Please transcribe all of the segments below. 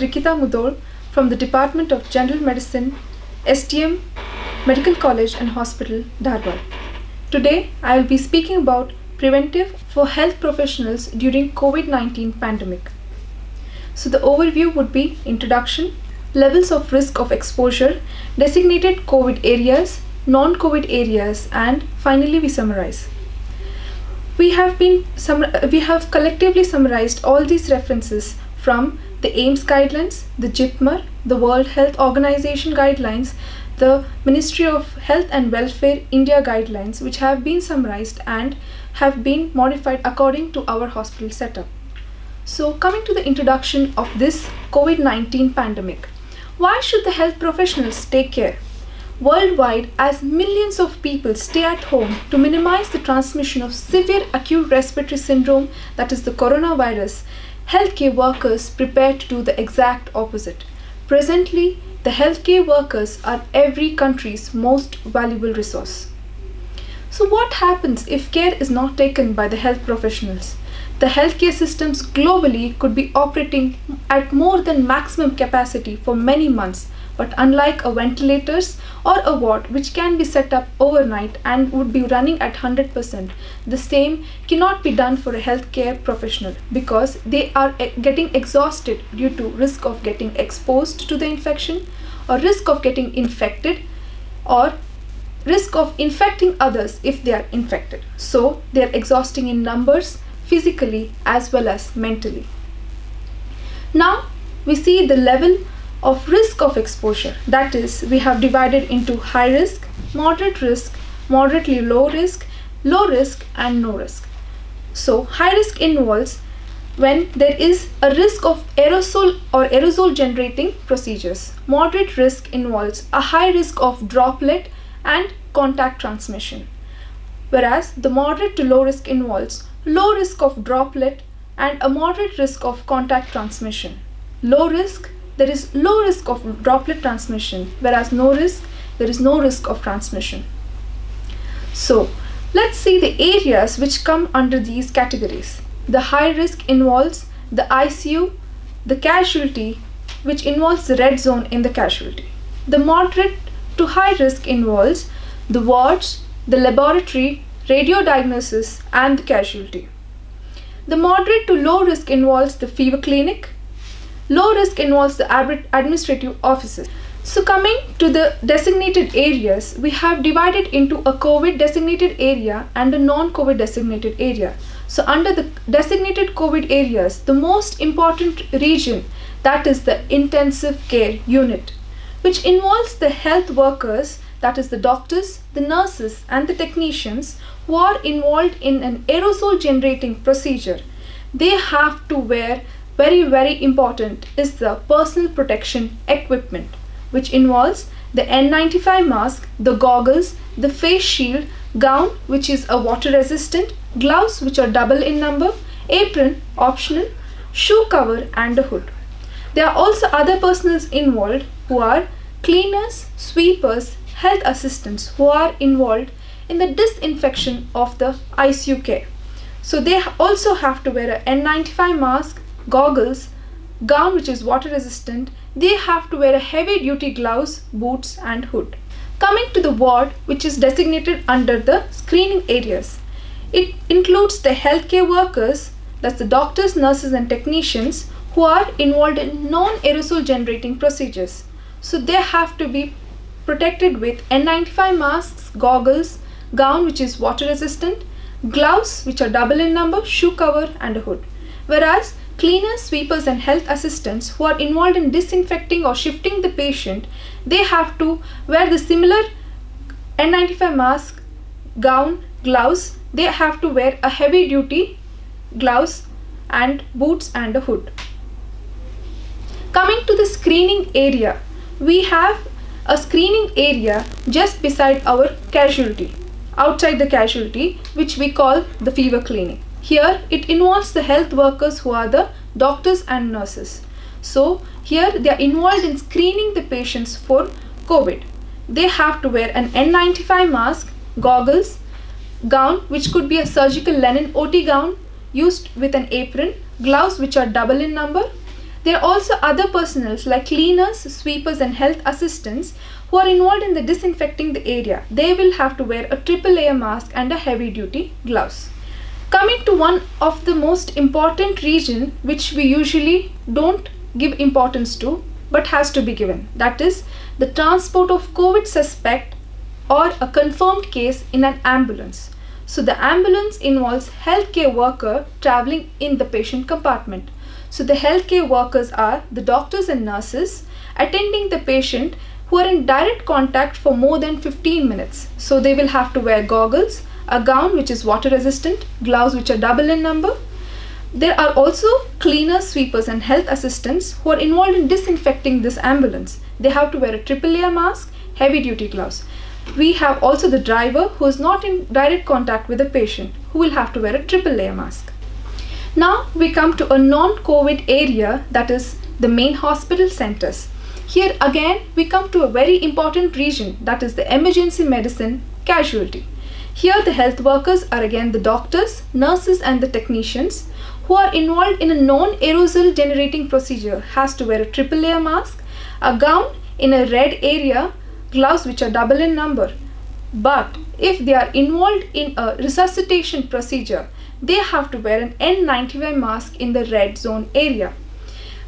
Rikita Mudol from the Department of General Medicine, STM Medical College and Hospital, Dharwad. Today, I will be speaking about preventive for health professionals during COVID-19 pandemic. So the overview would be introduction, levels of risk of exposure, designated COVID areas, non-COVID areas, and finally we summarize. We have collectively summarized all these references from the AIIMS guidelines, the JIPMER, the World Health Organization guidelines, the Ministry of Health and Welfare India guidelines, which have been summarized and have been modified according to our hospital setup. So coming to the introduction of this COVID-19 pandemic, why should the health professionals take care? Worldwide, as millions of people stay at home to minimize the transmission of severe acute respiratory syndrome, that is the coronavirus, healthcare workers prepare to do the exact opposite. Presently, the healthcare workers are every country's most valuable resource. So what happens if care is not taken by the health professionals? The healthcare systems globally could be operating at more than maximum capacity for many months, but unlike a ventilators or a ward which can be set up overnight and would be running at 100%, the same cannot be done for a healthcare professional because they are getting exhausted due to risk of getting exposed to the infection or risk of getting infected or risk of infecting others if they are infected. So they are exhausting in numbers, physically as well as mentally. Now we see the level of risk of exposure. That is, we have divided into high risk, moderate risk, moderately low risk, and no risk. So high risk involves when there is a risk of aerosol or aerosol generating procedures. Moderate risk involves a high risk of droplet and contact transmission. Whereas the moderate to low risk involves low risk of droplet and a moderate risk of contact transmission. Low risk, there is low risk of droplet transmission, whereas no risk, there is no risk of transmission. So let's see the areas which come under these categories. The high risk involves the ICU, the casualty, which involves the red zone in the casualty. The moderate to high risk involves the wards, the laboratory, radio diagnosis, and the casualty. The moderate to low risk involves the fever clinic. Low risk involves the administrative offices. So coming to the designated areas, we have divided into a COVID designated area and a non-COVID designated area. So under the designated COVID areas, the most important region, that is the intensive care unit, which involves the health workers, that is the doctors, the nurses and the technicians who are involved in an aerosol generating procedure. They have to wear very important is the personal protection equipment, which involves the N95 mask, the goggles, the face shield, gown which is a water resistant, gloves which are double in number, apron optional, shoe cover and a hood. There are also other personals involved who are cleaners, sweepers, health assistants who are involved in the disinfection of the ICU care. So they also have to wear a N95 mask, goggles, gown which is water resistant. They have to wear a heavy duty gloves, boots and hood. Coming to the ward which is designated under the screening areas. It includes the healthcare workers, that's the doctors, nurses and technicians who are involved in non-aerosol generating procedures. So they have to be protected with N95 masks, goggles, gown which is water resistant, gloves which are double in number, shoe cover and a hood. Whereas cleaners, sweepers and health assistants who are involved in disinfecting or shifting the patient, they have to wear the similar N95 mask, gown, gloves. They have to wear a heavy duty gloves and boots and a hood. Coming to the screening area, we have a screening area just beside our casualty, outside the casualty, which we call the fever clinic. Here it involves the health workers who are the doctors and nurses. So here they are involved in screening the patients for COVID. They have to wear an N95 mask, goggles, gown which could be a surgical linen OT gown used with an apron, gloves which are double in number. There are also other personnel like cleaners, sweepers and health assistants who are involved in the disinfecting the area. They will have to wear a triple layer mask and a heavy duty gloves. Coming to one of the most important region which we usually don't give importance to but has to be given, that is the transport of COVID suspect or a confirmed case in an ambulance. So the ambulance involves healthcare worker traveling in the patient compartment. So the healthcare workers are the doctors and nurses attending the patient who are in direct contact for more than 15 minutes. So they will have to wear goggles, a gown which is water resistant, gloves which are double in number. There are also cleaners, sweepers and health assistants who are involved in disinfecting this ambulance. They have to wear a triple layer mask, heavy duty gloves. We have also the driver who is not in direct contact with the patient who will have to wear a triple layer mask. Now we come to a non-COVID area, that is the main hospital centers. Here again we come to a very important region, that is the emergency medicine casualty. Here the health workers are again the doctors, nurses and the technicians who are involved in a non-aerosol generating procedure has to wear a triple layer mask, a gown in a red area, gloves which are double in number. But if they are involved in a resuscitation procedure, they have to wear an N95 mask in the red zone area.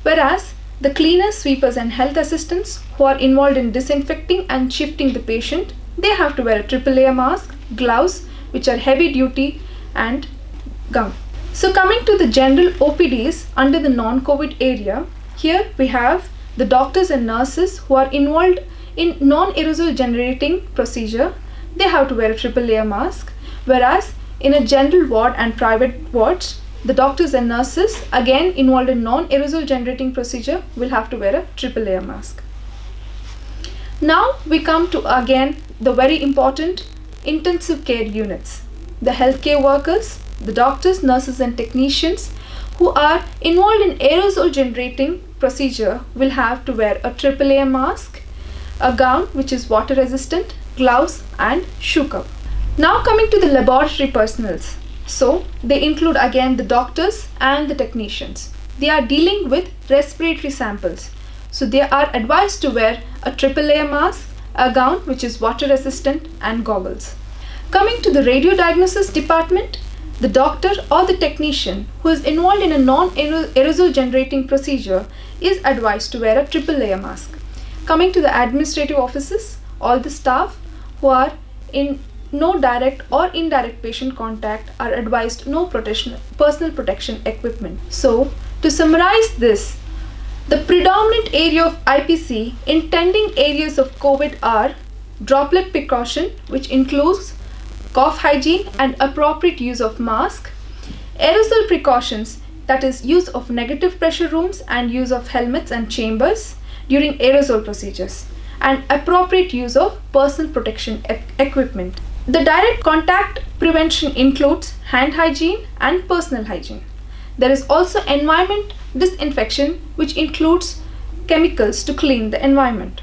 Whereas the cleaners, sweepers and health assistants who are involved in disinfecting and shifting the patient, they have to wear a triple layer mask, gloves which are heavy duty and gown. So coming to the general OPDs under the non-COVID area, here we have the doctors and nurses who are involved in non-aerosol generating procedure. They have to wear a triple layer mask, whereas in a general ward and private wards, the doctors and nurses again involved in non-aerosol generating procedure will have to wear a triple layer mask. Now we come to again the very important intensive care units. The healthcare workers, the doctors, nurses and technicians who are involved in aerosol generating procedure will have to wear a triple layer mask, a gown which is water resistant, gloves and shoe cover. Now coming to the laboratory personnels. So they include again the doctors and the technicians. They are dealing with respiratory samples. So they are advised to wear a triple layer mask, a gown which is water resistant and goggles. Coming to the radio diagnosis department, the doctor or the technician who is involved in a non-aerosol generating procedure is advised to wear a triple layer mask. Coming to the administrative offices, all the staff who are in no direct or indirect patient contact are advised no personal protection equipment. So to summarize this, the predominant area of IPC intending areas of COVID are droplet precaution, which includes cough hygiene and appropriate use of mask, aerosol precautions, that is use of negative pressure rooms and use of helmets and chambers during aerosol procedures, and appropriate use of personal protection equipment. The direct contact prevention includes hand hygiene and personal hygiene. There is also environment disinfection, which includes chemicals to clean the environment.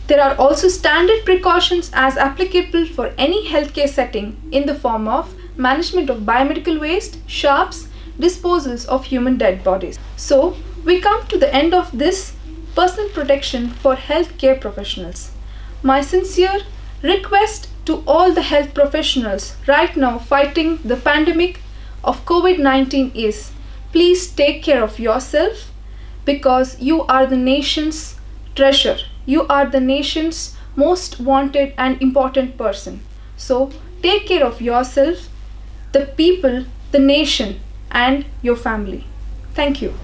There are also standard precautions as applicable for any healthcare setting in the form of management of biomedical waste, sharps, disposals of human dead bodies. So we come to the end of this personal protection for healthcare professionals. My sincere request to all the health professionals right now fighting the pandemic of COVID-19 is, please take care of yourself, because you are the nation's treasure. You are the nation's most wanted and important person. So take care of yourself, the people, the nation and your family. Thank you.